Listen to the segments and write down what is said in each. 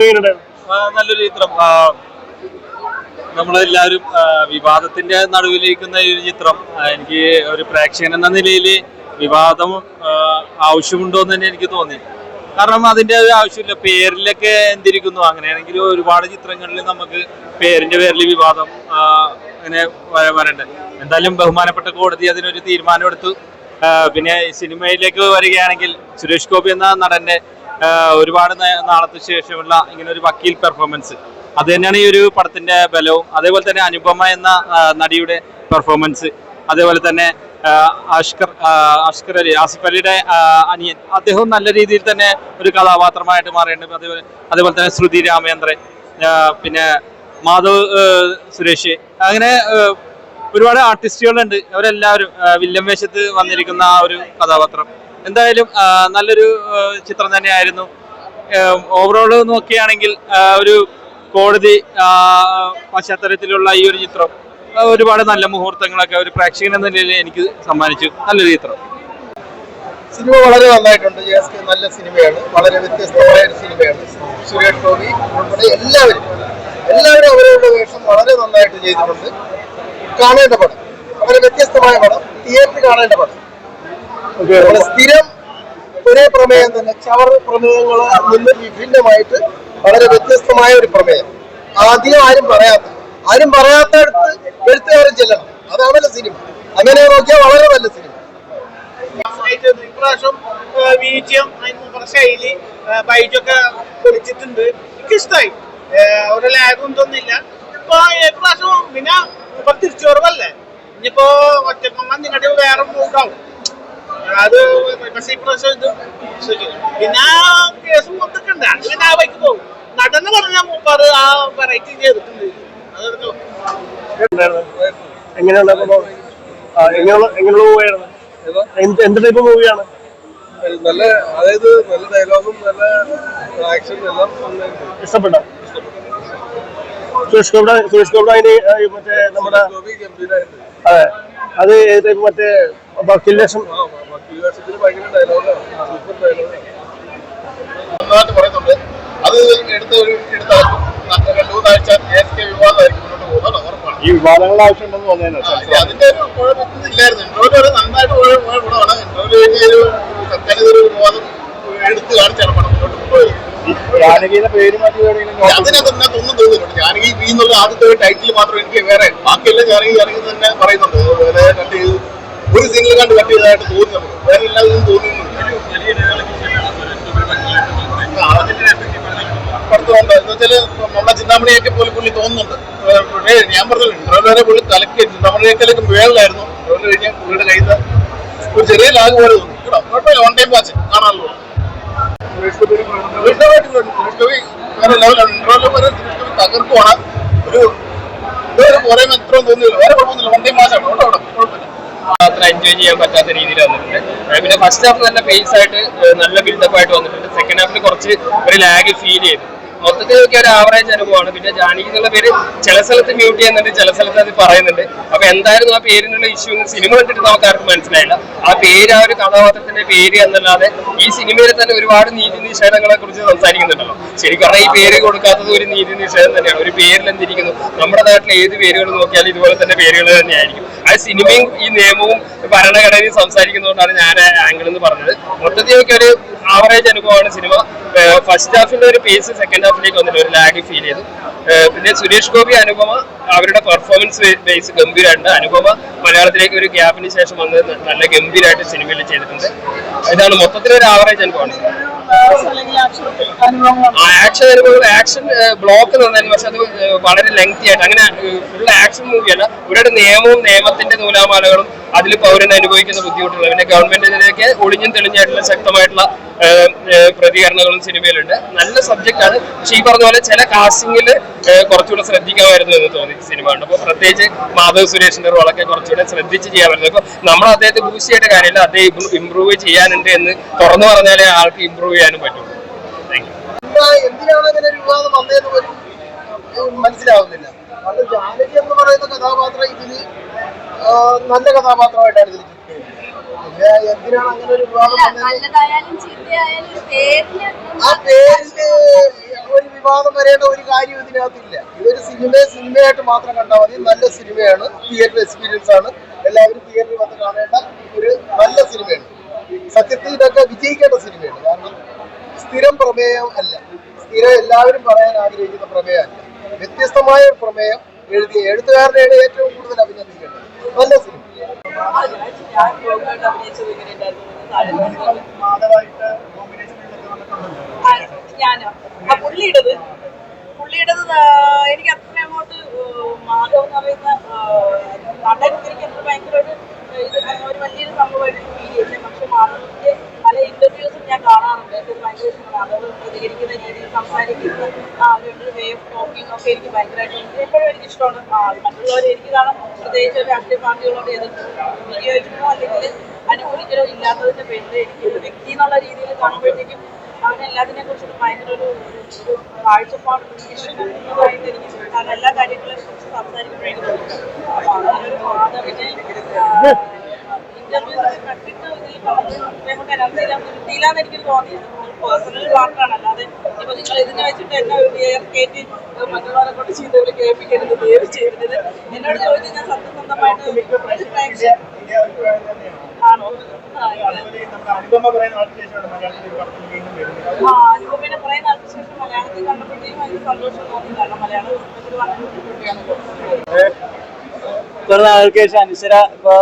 നല്ലൊരു ചിത്രം. നമ്മളെല്ലാവരും വിവാദത്തിന്റെ നടുവിലിരിക്കുന്ന ഈ ഒരു ചിത്രം എനിക്ക് ഒരു പ്രേക്ഷകൻ എന്ന നിലയിൽ വിവാദം ആവശ്യമുണ്ടോ എന്ന് തന്നെ എനിക്ക് തോന്നി. കാരണം അതിന്റെ ഒരു ആവശ്യമില്ല. പേരിലൊക്കെ എന്തിരിക്കുന്നു. അങ്ങനെയാണെങ്കിൽ ഒരുപാട് ചിത്രങ്ങളിൽ നമുക്ക് പേരിന്റെ പേരിൽ വിവാദം അങ്ങനെ വരണ്ടേ. എന്തായാലും ബഹുമാനപ്പെട്ട കോടതി അതിനൊരു തീരുമാനമെടുത്തു. പിന്നെ സിനിമയിലേക്ക് വരികയാണെങ്കിൽ സുരേഷ് ഗോപി എന്ന നടന്റെ ഒരുപാട് നാളത്തിന് ശേഷമുള്ള ഇങ്ങനെ ഒരു വക്കീൽ പെർഫോമൻസ്, അത് തന്നെയാണ് ഈ ഒരു പടത്തിന്റെ ബലവും. അതേപോലെ തന്നെ അനുപമ എന്ന നടിയുടെ പെർഫോമൻസ്, അതേപോലെ തന്നെ ആസിഫ് അലിയുടെ അനിയൻ, അദ്ദേഹം നല്ല രീതിയിൽ തന്നെ ഒരു കഥാപാത്രമായിട്ട് മാറിയിട്ടുണ്ട്. അതേപോലെ തന്നെ ശ്രുതി രാമേന്ദ്രൻ, പിന്നെ മാധവ് സുരേഷ്, അങ്ങനെ ഒരുപാട് ആർട്ടിസ്റ്റുകളുണ്ട്. അവരെല്ലാവരും വില്ലൻ വേഷത്ത് വന്നിരിക്കുന്ന ആ ഒരു കഥാപാത്രം എന്തായാലും നല്ലൊരു ചിത്രം തന്നെയായിരുന്നു. ഓവറോൾ നോക്കുകയാണെങ്കിൽ ഒരു കോടതി പശ്ചാത്തലത്തിലുള്ള ഈ ഒരു ചിത്രം ഒരുപാട് നല്ല മുഹൂർത്തങ്ങളൊക്കെ ഒരു പ്രേക്ഷകൻ എന്ന നിലയിൽ എനിക്ക് സമ്മാനിച്ചു. നല്ലൊരു ചിത്രം. സിനിമ വളരെ നന്നായിട്ടുണ്ട്. നല്ല സിനിമയാണ്, വളരെ വ്യത്യസ്തമായ ഒരു സിനിമയാണ്. സുരേഷ് ഗോപി ഉൾപ്പെടെ എല്ലാവരും അവരവരുടെ വേഷം വളരെ നന്നായിട്ട് ചെയ്തിട്ടുണ്ട്. കാണേണ്ട പടം, വളരെ വ്യത്യസ്തമായ പടം, തിയേറ്ററിൽ കാണേണ്ട പടം. സ്ഥിരം ഒരേ പ്രമേയം തന്നെ, ചവർ പ്രമേയങ്ങളെ നിന്ന് വിഭിന്നമായിട്ട് വളരെ വ്യത്യസ്തമായ ഒരു പ്രമേയം. ആദ്യം ആരും പറയാത്തടുത്ത് എഴുത്തുകാരൻ ചെല്ലണം. അതാണല്ലോ സിനിമ. അങ്ങനെ നോക്കിയാൽ വളരെ നല്ല സിനിമ. ഇപ്രാവശ്യം ശൈലി ബൈജൊക്കെ വിളിച്ചിട്ടുണ്ട്. എനിക്കിഷ്ടമായി. ഒരു ലാഗും തോന്നില്ല. ഇപ്പൊ ഇപ്രാവശ്യം പിന്നെ തിരിച്ചുവരവല്ലേ, ഇനിയിപ്പോ ഒറ്റക്കൊമ്പൻ നിങ്ങളുടെ വേറെ മൂടാവും. അത് പക്ഷേ ഇപ്രാവശ്യം ഇത് പിന്നെ കേസും മൊത്തൊക്കെ ഉണ്ട്. അങ്ങനെ ആ വൈക്ക് പോകും. നടന്ന് പറഞ്ഞ മൂപ്പാറ് ആ വെറൈറ്റി ചെയ്തിട്ടുണ്ട്. എന്ത് ടൈപ്പ് മൂവിയാണ്? നല്ല, അതായത് നല്ല ഡയലോഗും നല്ല ആക്ഷൻ എല്ലാം ഇഷ്ടപ്പെട്ട സുരേഷ് ഗോപി അതിന് മറ്റേ നമ്മുടെ അതെ, അത് മറ്റേ വക്കീൽ വേഷം ഭയങ്കര ഡയലോഗാണ്, സൂപ്പർ ഡയലോഗാണ്. നന്നായിട്ട് പറയുന്നുണ്ട്. അത് രണ്ടു മൂന്നാഴ്ച വിവാദമായിരിക്കും മുന്നോട്ട് പോകുന്നത് ഉറപ്പാണ്. ഈ വിവാദങ്ങളുടെ ആവശ്യമുണ്ടെന്ന് തോന്നിയാൽ അതിന്റെ ഒരു കുഴപ്പമൊന്നുമില്ലായിരുന്നു. ഇന്റർവ്യൂ നന്നായിട്ട് പോയ ഗുണമാണ്. ഇന്റർവ്യൂ ഒരു വിവാദം എടുത്തു കാണിച്ചാണ് പണം മുന്നോട്ട് കൊണ്ടുപോയത്. ജാനകിയുടെ പേര് മാറ്റി അതിനകത്ത് ഒന്നും തോന്നിയിട്ടുണ്ട്. ജാനകി പി എന്നുള്ള ആദ്യത്തെ ഒരു ടൈറ്റിൽ മാത്രം എനിക്ക് വേറെ, ബാക്കിയെല്ലാം ജാനകി തന്നെ പറയുന്നുണ്ട്. ഒരു സീനിൽ കണ്ട് കട്ട് ചെയ്തതായിട്ട് തോന്നി. നമുക്ക് വേറെ എല്ലാവരും തോന്നുന്നുണ്ട്. പഠിത്തമുണ്ട് എന്ന് വെച്ചാൽ നമ്മുടെ ചിന്താമണിയൊക്കെ പോലെ പുള്ളി തോന്നുന്നുണ്ട്. ഞാൻ പറഞ്ഞല്ലോ, ഇന്റർവ്യൂവരെ പുള്ളി കലക്കി ചിന്താമണിയേക്കലൊക്കെ വേളിലായിരുന്നു. ഇന്റർവ്യൂ കഴിഞ്ഞാൽ പുള്ളിയുടെ കയ്യിൽ ഒരു ചെറിയ ലാഗ് പോലെ തോന്നി. കുഴപ്പമില്ല, ഓൺ ടൈം വാച്ച് കാണാമല്ലോ. സുരേഷ് ഗോപി വേറെ ലെവലാണ്. ഇന്റർവ്യൂ വരെ സുരേഷ് ഗോപി തകർക്കുവാണ്. ഒരു കുറേ മാത്രം തോന്നിയില്ല. വേറെ കുഴപ്പമൊന്നുമില്ല, ഓൺ ടൈം വാച്ചാണ്. കുഴപ്പമില്ല. അത്ര എൻജോയ് ചെയ്യാൻ പറ്റാത്ത രീതിയിൽ വന്നിട്ടുണ്ട്. പിന്നെ ഫസ്റ്റ് ഹാഫ് നല്ല പേസ് ആയിട്ട് നല്ല ബിൽഡപ്പ് ആയിട്ട് വന്നിട്ടുണ്ട്. സെക്കൻഡ് ഹാഫിൽ കുറച്ച് ഒരു ലാഗ് ഫീൽ ചെയ്തു. മൊത്തത്തിൽ നോക്കിയ ഒരു ആവറേജ് അനുഭവമാണ്. പിന്നെ ജാനകി എന്നുള്ള പേര് ചില സ്ഥലത്ത് മ്യൂട്ട് ചെയ്യുന്നുണ്ട്, ചില സ്ഥലത്ത് അത് പറയുന്നുണ്ട്. അപ്പൊ എന്തായിരുന്നു ആ പേരിനുള്ള ഇഷ്യൂ എന്ന് സിനിമ കണ്ടിട്ട് നമുക്ക് ആർക്കും മനസ്സിലായില്ല. ആ പേര്, ആ ഒരു കഥാപാത്രത്തിന്റെ പേര് എന്നല്ലാതെ ഈ സിനിമയിൽ തന്നെ ഒരുപാട് നീതി നിഷേധങ്ങളെ കുറിച്ച് സംസാരിക്കുന്നുണ്ടല്ലോ. ശരിക്കും പറഞ്ഞാൽ ഈ പേര് കൊടുക്കാത്തത് ഒരു നീതി നിഷേധം തന്നെയാണ്. ഒരു പേരിൽ എന്തിരിക്കുന്നു? നമ്മുടെ നാട്ടിൽ ഏത് പേരുകൾ നോക്കിയാലും ഇതുപോലെ തന്നെ പേരുകൾ തന്നെയായിരിക്കും. ആ സിനിമയും ഈ നിയമവും ഭരണഘടനയും സംസാരിക്കുന്നതുകൊണ്ടാണ് ഞാൻ ആംഗിൾ എന്ന് പറഞ്ഞത്. മൊത്തത്തിൽ നോക്കിയ ഒരു ആവറേജ് അനുഭവമാണ് സിനിമ. ഫസ്റ്റ് ഹാഫിന്റെ ഒരു പേസ് സെക്കൻഡ് ഹാഫിലേക്ക് വന്നിട്ട് ഒരു ലാഗ് ഫീൽ ചെയ്തു. പിന്നെ സുരേഷ് ഗോപി, അനുപമ അവരുടെ പെർഫോമൻസ് ബേസ് ഗംഭീരമുണ്ട്. അനുപമ മലയാളത്തിലേക്ക് ഒരു ഗ്യാപ്പിന് ശേഷം വന്ന് നല്ല ഗംഭീരമായിട്ട് സിനിമയിൽ ചെയ്തിട്ടുണ്ട്. ഇതാണ് മൊത്തത്തിലൊരു ആവറേജ് അനുഭവമാണ്. ആക്ഷൻ അനുഭവം, ആക്ഷൻ ബ്ലോക്ക് തന്നായിരുന്നു. പക്ഷെ അത് വളരെ ലെങ്തി ആയിട്ട്, അങ്ങനെ ഫുൾ ആക്ഷൻ മൂവിയല്ല. ഇവരുടെ നിയമവും നിയമത്തിന്റെ നൂലാമാലകളും അതിൽ പൗരൻ അനുഭവിക്കുന്ന ബുദ്ധിമുട്ടുകൾ, പിന്നെ ഗവൺമെന്റിലേക്ക് ഒളിഞ്ഞും തെളിഞ്ഞായിട്ടുള്ള ശക്തമായിട്ടുള്ള പ്രതികരണങ്ങളും സിനിമയിലുണ്ട്. നല്ല സബ്ജക്റ്റ് ആണ്. പക്ഷെ ഈ പറഞ്ഞ പോലെ ചില കാസ്റ്റിംഗിൽ കുറച്ചുകൂടെ ശ്രദ്ധിക്കാമായിരുന്നു എന്ന് തോന്നി സിനിമ കണ്ടപ്പോൾ. പ്രത്യേകിച്ച് മാധവ് സുരേഷിന്റെ റോളൊക്കെ കുറച്ചുകൂടെ ശ്രദ്ധിച്ച് ചെയ്യാമായിരുന്നു. ഇപ്പൊ നമ്മൾ അദ്ദേഹത്തെ ബൂസ്റ്റ് ചെയ്യേണ്ട കാര്യമില്ല, അദ്ദേഹം ഇമ്പ്രൂവ് ചെയ്യാനുണ്ട് എന്ന് തുറന്നു പറഞ്ഞാലേ ആൾക്ക് ഇമ്പ്രൂവ് ചെയ്യാനും പറ്റുള്ളൂ. എന്തിനാണ് അങ്ങനെ ഒരു വിവാദം വന്നതെന്ന് പോലും മനസ്സിലാവുന്നില്ല. കാരണം ജാനകി എന്ന് പറയുന്ന കഥാപാത്രം ഇതിന് നല്ല കഥാപാത്രമായിട്ടാണ് ഇതിൽ. പിന്നെ എന്തിനാണ് അങ്ങനെ ഒരു വിവാദം വന്നത്? ആ പേരില് ഒരു വിവാദം വരേണ്ട ഒരു കാര്യം ഇതിനകത്തില്ല. ഇതൊരു സിനിമയായിട്ട് മാത്രം കണ്ടാൽ മതി. നല്ല സിനിമയാണ്, തിയേറ്റർ എക്സ്പീരിയൻസ് ആണ്. എല്ലാവരും തിയേറ്ററിൽ വന്ന് കാണേണ്ട ഒരു നല്ല സിനിമയാണ്. സത്യത്തിൽ ഇതൊക്കെ വിജയിക്കേണ്ട സിനിമയാണ്. കാരണം സ്ഥിരം പ്രമേയം അല്ല, സ്ഥിരം എല്ലാവരും പറയാൻ ആഗ്രഹിക്കുന്ന പ്രമേയമല്ല. വ്യത്യസ്തമായ ഒരു പ്രമേയം എഴുതിയ എഴുത്തുകാരനെയാണ് ഏറ്റവും കൂടുതൽ അഭിനന്ദിക്കേണ്ടത്. നല്ല സിനിമ. പുള്ളിയുടേത് എനിക്ക് അത്ര അങ്ങോട്ട് മാധവ് എന്ന് പറയുന്ന നടൻ എനിക്ക് അത്ര ഭയങ്കര ഒരു വലിയൊരു സംഭവമായിട്ട് ഫീൽ ചെയ്തത്. പക്ഷെ മാധവിന്റെ പല ഇന്റർവ്യൂസും ഞാൻ കാണാറുണ്ട്. എനിക്ക് ഭയങ്കര ഇഷ്ടമാണ് മാധവ് പ്രതികരിക്കുന്ന രീതിയിൽ, സംസാരിക്കുന്ന അവരുടെ വേ ഓഫ് ടോക്കിംഗ് ഒക്കെ എനിക്ക് ഭയങ്കരമായിട്ട് എപ്പോഴും എനിക്ക് ഇഷ്ടമാണ്. മറ്റുള്ളവർ എനിക്ക് കാണാം, പ്രത്യേകിച്ച് രാഷ്ട്രീയ പാർട്ടികളോട് വിനിയോഗിക്കണോ അല്ലെങ്കിൽ അനുകൂലിക്കലോ ഇല്ലാത്തതിന്റെ പേരിൽ എനിക്ക് ഒരു വ്യക്തി എന്നുള്ള രീതിയിൽ കാണുമ്പോഴത്തേക്കും അവനെല്ലാത്തിനെ കുറിച്ചിട്ട് ഭയങ്കര ഒരു കാഴ്ചപ്പാട് ഇഷ്ടമായിട്ട് എനിക്ക്. കാരണം എല്ലാ കാര്യങ്ങളെ കുറിച്ച് സംസാരിക്കുമ്പോഴേക്കും അപ്പോൾ അങ്ങനെ ഒരു മാധവിനെ ഇന്റർവ്യൂസ് കണ്ടിട്ട് ഇതിൽ പറഞ്ഞ് കൊണ്ട് എനർജിയില്ലാന്ന് കിട്ടിയില്ലാന്ന് എനിക്ക് തോന്നിയത്. പേഴ്സണൽ പാർട്ടാണ്. അല്ലാതെ ഇപ്പൊ നിങ്ങൾ ഇതിനെ വെച്ചിട്ട് എന്നെ കയറ്റി മറ്റുള്ളവരെ കൊണ്ട് ചെയ്തവര് കേൾപ്പിക്കരുത്, ദയവ് ചെയ്യരുത്. എന്നോട് ചോദിച്ചാൽ ഞാൻ സത്യസന്ധമായിട്ട് ആണോ അനുപമനെ കുറെ നാൾക്ക് ശേഷം മലയാളത്തിൽ കണ്ടപ്പോഴത്തേക്കും ഭയങ്കര സന്തോഷം തോന്നി. കാരണം മലയാള സിനിമയിൽ കുറെ നാൾക്ക് ശേഷം അനശ്വര ഇപ്പൊ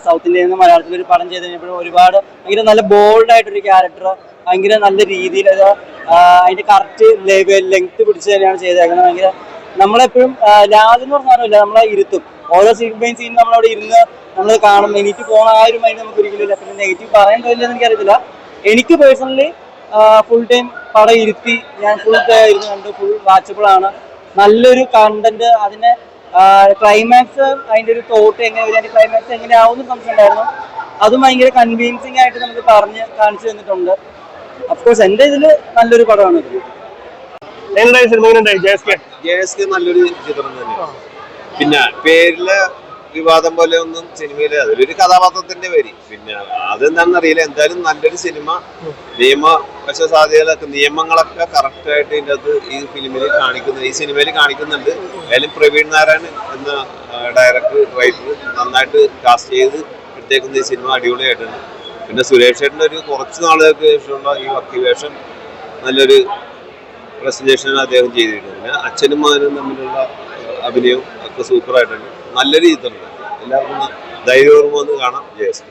സൗത്ത് ഇന്ത്യയിൽ നിന്ന് മലയാളത്തിൽ ഒരു പടം ചെയ്ത് കഴിഞ്ഞപ്പോഴും ഒരുപാട് ഭയങ്കര നല്ല ബോൾഡ് ആയിട്ടൊരു ക്യാരക്ടർ ഭയങ്കര നല്ല രീതിയിൽ അത് അതിന്റെ കറക്റ്റ് ലെങ്ത് പിടിച്ച് തന്നെയാണ് ചെയ്തേക്കുന്നത്. ഭയങ്കര നമ്മളെപ്പോഴും ലാതെന്ന് പറഞ്ഞ സാധനമില്ല, നമ്മളെ ഇരുത്തും. ഓരോ സീൻ നമ്മളവിടെ ഇരുന്ന് നമ്മൾ കാണും. എനിക്ക് പോകണ ആ ഒരു മൈൻഡ് നമുക്ക് ഒരിക്കലും ഇല്ല. പിന്നെ നെഗറ്റീവ് പറയാൻ കഴിയില്ലെന്ന് എനിക്കറിയത്തില്ല. എനിക്ക് പേഴ്സണലി ഫുൾ ടൈം പടം ഇരുത്തി ഞാൻ ഫുൾ ഇരുന്ന് കണ്ടു. ഫുൾ വാച്ചബിൾ ആണ്. നല്ലൊരു കണ്ടന്റ്. അതിന്റെ ക്ലൈമാക്സ്, അതിന്റെ ഒരു തോട്ട് എങ്ങനെ വരും, അതിന്റെ ക്ലൈമാക്സ് എങ്ങനെയാവുന്ന സംശയം ഉണ്ടായിരുന്നു. അതും ഭയങ്കര കൺവീൻസിങ് ആയിട്ട് നമുക്ക് പറഞ്ഞ് കാണിച്ചു തന്നിട്ടുണ്ട്. അഫ്കോഴ്സ് എന്റെ ഇതില് നല്ലൊരു പടമാണ് ഇത്. JSK നല്ലൊരു ചിത്രം തന്നെയാണ്. പിന്നെ പേരിലെ വിവാദം പോലെ ഒന്നും സിനിമയില് അതിലൊരു കഥാപാത്രത്തിന്റെ പേര്. പിന്നെ അതെന്താണെന്ന് അറിയില്ല. എന്തായാലും നല്ലൊരു സിനിമ. പക്ഷെ സാധ്യതകളൊക്കെ നിയമങ്ങളൊക്കെ കറക്റ്റ് ആയിട്ട് ഇതിൻ്റെ അകത്ത് ഈ ഈ സിനിമയിൽ കാണിക്കുന്നുണ്ട്. അതിലും പ്രവീൺ നാരായൺ എന്ന ഡയറക്ടർ റൈറ്റർ നന്നായിട്ട് കാസ്റ്റ് ചെയ്ത് എടുത്തേക്കുന്ന ഈ സിനിമ അടിപൊളിയായിട്ടുണ്ട്. പിന്നെ സുരേഷ് ചേട്ടൻ്റെ ഒരു കുറച്ച് നാളുകൾക്ക് ശേഷമുള്ള ഈ വക്കീവേഷം നല്ലൊരു പ്രസന്റേഷനാണ് അദ്ദേഹം ചെയ്തിരിക്കുന്നത്. പിന്നെ അച്ഛനും മകനും തമ്മിലുള്ള അഭിനയവും ഒക്കെ സൂപ്പറായിട്ടുണ്ട്. നല്ലൊരു ചിത്രമുണ്ട്. എല്ലാവർക്കും ധൈര്യപൂർവ്വം ഒന്ന് കാണാം JSK.